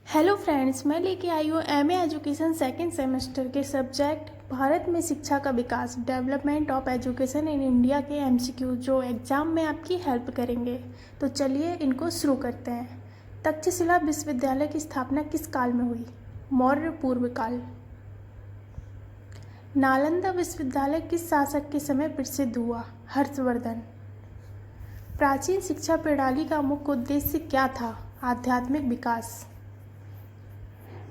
Hello friends, मैं लेके आई हूँ एमए एजुकेशन सेकेंड सेमेस्टर के सब्जेक्ट भारत में शिक्षा का विकास development of education in India के एमसीक्यू जो एग्ज़ाम में आपकी हेल्प करेंगे। तो चलिए इनको शुरू करते हैं। तक्षशिला विश्वविद्यालय की स्थापना किस काल में हुई? मौर्य पूर्व काल। नालंदा विश्वविद्यालय किस शासक के समय प्रसिद्ध हुआ? हर्षवर्धन। प्राचीन शिक्षा प्रणाली का मुख्य उद्देश्य क्या था? आध्यात्मिक विकास।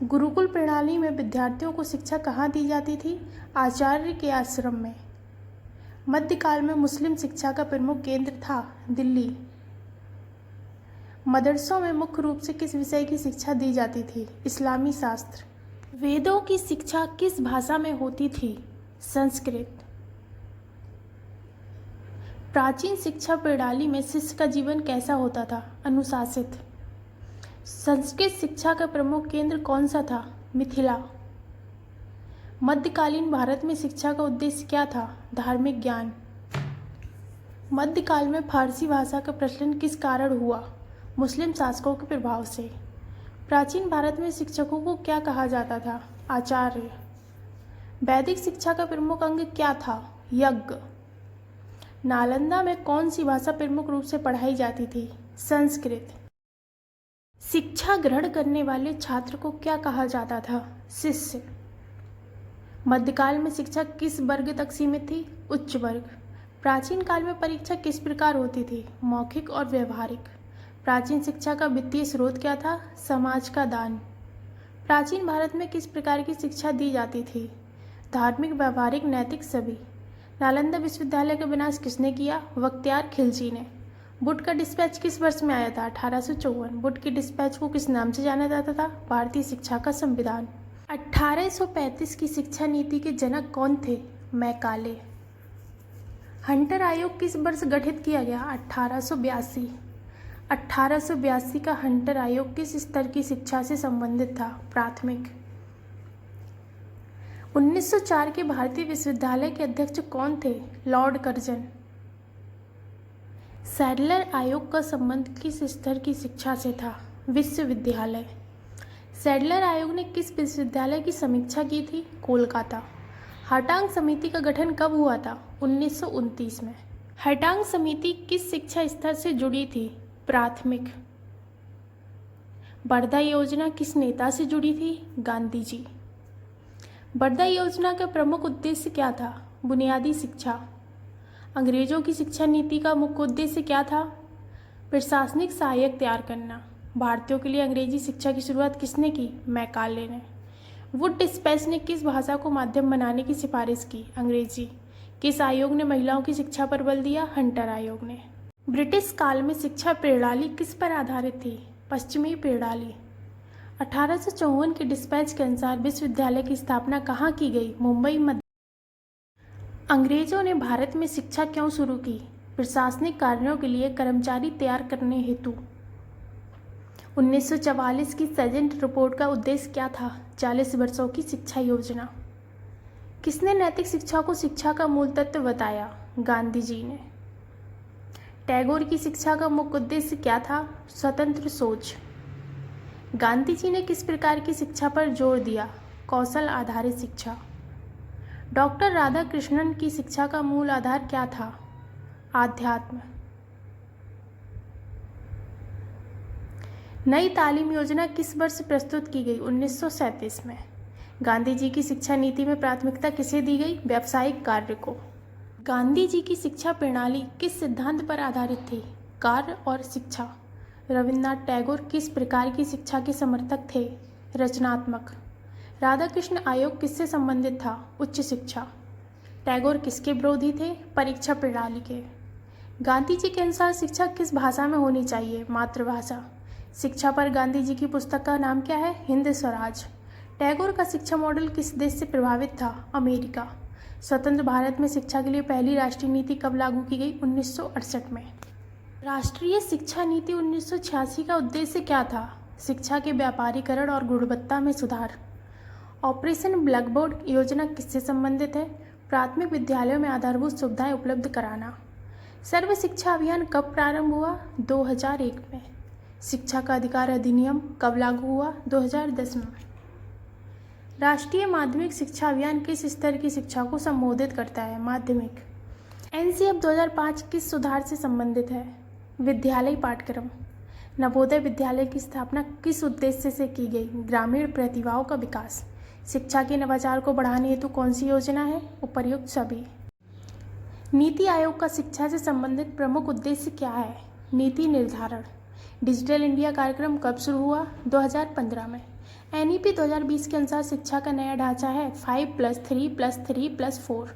गुरुकुल प्रणाली में विद्यार्थियों को शिक्षा कहाँ दी जाती थी? आचार्य के आश्रम में। मध्यकाल में मुस्लिम शिक्षा का प्रमुख केंद्र था? दिल्ली। मदरसों में मुख्य रूप से किस विषय की शिक्षा दी जाती थी? इस्लामी शास्त्र। वेदों की शिक्षा किस भाषा में होती थी? संस्कृत। प्राचीन शिक्षा प्रणाली में शिष्य का जीवन कैसा होता था? अनुशासित। संस्कृत शिक्षा का प्रमुख केंद्र कौन सा था? मिथिला। मध्यकालीन भारत में शिक्षा का उद्देश्य क्या था? धार्मिक ज्ञान। मध्यकाल में फारसी भाषा का प्रचलन किस कारण हुआ? मुस्लिम शासकों के प्रभाव से। प्राचीन भारत में शिक्षकों को क्या कहा जाता था? आचार्य। वैदिक शिक्षा का प्रमुख अंग क्या था? यज्ञ। नालंदा में कौन सी भाषा प्रमुख रूप से पढ़ाई जाती थी? संस्कृत। शिक्षा ग्रहण करने वाले छात्र को क्या कहा जाता था? शिष्य। मध्यकाल में शिक्षा किस वर्ग तक सीमित थी? उच्च वर्ग। प्राचीन काल में परीक्षा किस प्रकार होती थी? मौखिक और व्यवहारिक। प्राचीन शिक्षा का वित्तीय स्रोत क्या था? समाज का दान। प्राचीन भारत में किस प्रकार की शिक्षा दी जाती थी? धार्मिक, व्यवहारिक, नैतिक, सभी। नालंदा विश्वविद्यालय का विनाश किसने किया? बख्तियार खिलजी ने। वुड का डिस्पैच किस वर्ष में आया था? 1854। वुड की डिस्पैच को किस नाम से जाना जाता था? भारतीय शिक्षा का संविधान। 1835 की शिक्षा नीति के जनक कौन थे? मैकाले। हंटर आयोग किस वर्ष गठित किया गया? 1882। 1882 का हंटर आयोग किस स्तर की शिक्षा से संबंधित था? प्राथमिक। 1904 के भारतीय विश्वविद्यालय के अध्यक्ष कौन थे? Lord Curzon. सैडलर आयोग का संबंध किस स्तर की शिक्षा से था? विश्वविद्यालय। सैडलर आयोग ने किस विश्वविद्यालय की समीक्षा की थी? कोलकाता। हार्टांग समिति का गठन कब हुआ था? 1929 में। हार्टांग समिति किस शिक्षा स्तर से जुड़ी थी? प्राथमिक। बर्धा योजना किस नेता से जुड़ी थी? गांधी जी। बर्धा योजना का प्रमुख उद्देश्य क्या था? बुनियादी शिक्षा। अंग्रेजों की शिक्षा नीति का मुख्य उद्देश्य क्या था? प्रशासनिक सहायक तैयार करना। भारतीयों के लिए अंग्रेजी शिक्षा की शुरुआत किसने की? मैकाले ने। वुड डिस्पैच ने किस भाषा को माध्यम बनाने की सिफारिश की? अंग्रेजी। किस आयोग ने महिलाओं की शिक्षा पर बल दिया? हंटर आयोग ने। ब्रिटिश काल में शिक्षा प्रणाली किस पर आधारित थी? पश्चिमी प्रणाली। 1854 के डिस्पैच के अनुसार विश्वविद्यालय की स्थापना कहाँ की गई? मुंबई, मध्य। अंग्रेजों ने भारत में शिक्षा क्यों शुरू की? प्रशासनिक कार्यों के लिए कर्मचारी तैयार करने हेतु। 1944 की सर्जेंट रिपोर्ट का उद्देश्य क्या था? 40 वर्षों की शिक्षा योजना। किसने नैतिक शिक्षा को शिक्षा का मूल तत्व बताया? गांधी जी ने। टैगोर की शिक्षा का मुख्य उद्देश्य क्या था? स्वतंत्र सोच। गांधी जी ने किस प्रकार की शिक्षा पर जोर दिया? कौशल आधारित शिक्षा। डॉक्टर राधाकृष्णन की शिक्षा का मूल आधार क्या था? आध्यात्म। नई तालीम योजना किस वर्ष प्रस्तुत की गई? 1937 में। गांधी जी की शिक्षा नीति में प्राथमिकता किसे दी गई? व्यावसायिक कार्य को। गांधी जी की शिक्षा प्रणाली किस सिद्धांत पर आधारित थी? कार्य और शिक्षा। रविन्द्रनाथ टैगोर किस प्रकार की शिक्षा के समर्थक थे? रचनात्मक। राधाकृष्ण आयोग किससे संबंधित था? उच्च शिक्षा। टैगोर किसके विरोधी थे? परीक्षा प्रणाली के। गांधी जी के अनुसार शिक्षा किस भाषा में होनी चाहिए? मातृभाषा। शिक्षा पर गांधी जी की पुस्तक का नाम क्या है? हिंद स्वराज। टैगोर का शिक्षा मॉडल किस देश से प्रभावित था? अमेरिका। स्वतंत्र भारत में शिक्षा के लिए पहली राष्ट्रीय नीति कब लागू की गई? 1968 में। राष्ट्रीय शिक्षा नीति 1986 का उद्देश्य क्या था? शिक्षा के व्यापारीकरण और गुणवत्ता में सुधार। ऑपरेशन ब्लैकबोर्ड योजना किससे संबंधित है? प्राथमिक विद्यालयों में आधारभूत सुविधाएं उपलब्ध कराना। सर्व शिक्षा अभियान कब प्रारंभ हुआ? 2001 में। शिक्षा का अधिकार अधिनियम कब लागू हुआ? 2010 में। राष्ट्रीय माध्यमिक शिक्षा अभियान किस स्तर की शिक्षा को संबोधित करता है? माध्यमिक। एनसीएफ 2005 किस सुधार से संबंधित है? विद्यालय पाठ्यक्रम। नवोदय विद्यालय की स्थापना किस उद्देश्य से की गई? ग्रामीण प्रतिभाओं का विकास। शिक्षा के नवाचार को बढ़ाने हेतु कौन सी योजना है? उपर्युक्त सभी। नीति आयोग का शिक्षा से संबंधित प्रमुख उद्देश्य क्या है? नीति निर्धारण। डिजिटल इंडिया कार्यक्रम कब शुरू हुआ? 2015 में। एनईपी 2020 के अनुसार शिक्षा का नया ढांचा है 5+3+3+4।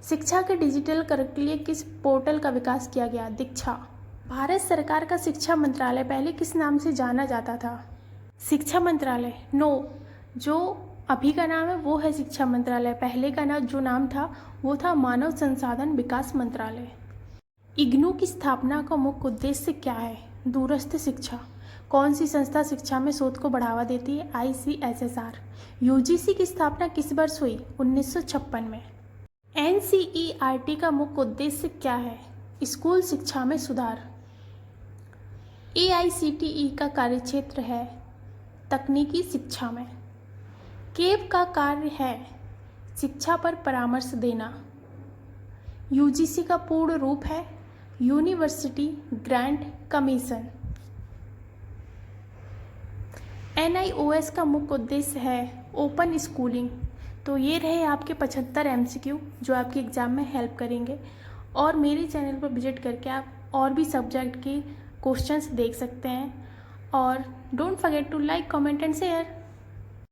शिक्षा के डिजिटल के लिए किस पोर्टल का विकास किया गया? दीक्षा। भारत सरकार का शिक्षा मंत्रालय पहले किस नाम से जाना जाता था? शिक्षा मंत्रालय। नो, जो अभी का नाम है वो है शिक्षा मंत्रालय। पहले का जो नाम था वो था मानव संसाधन विकास मंत्रालय। इग्नू की स्थापना का मुख्य उद्देश्य क्या है? दूरस्थ शिक्षा। कौन सी संस्था शिक्षा में शोध को बढ़ावा देती है? ICSSR। यूजीसी की स्थापना किस वर्ष हुई? 1956 में। NCERT का मुख्य उद्देश्य क्या है? स्कूल शिक्षा में सुधार। AICTE का कार्यक्षेत्र है तकनीकी शिक्षा में। केब का कार्य है शिक्षा पर परामर्श देना। यूजीसी का पूर्ण रूप है यूनिवर्सिटी ग्रांट कमीशन। NIOS का मुख्य उद्देश्य है ओपन स्कूलिंग। तो ये रहे आपके 75 MCQ जो आपके एग्ज़ाम में हेल्प करेंगे। और मेरे चैनल पर विजिट करके आप और भी सब्जेक्ट के क्वेश्चंस देख सकते हैं। और don't forget to like, comment and share.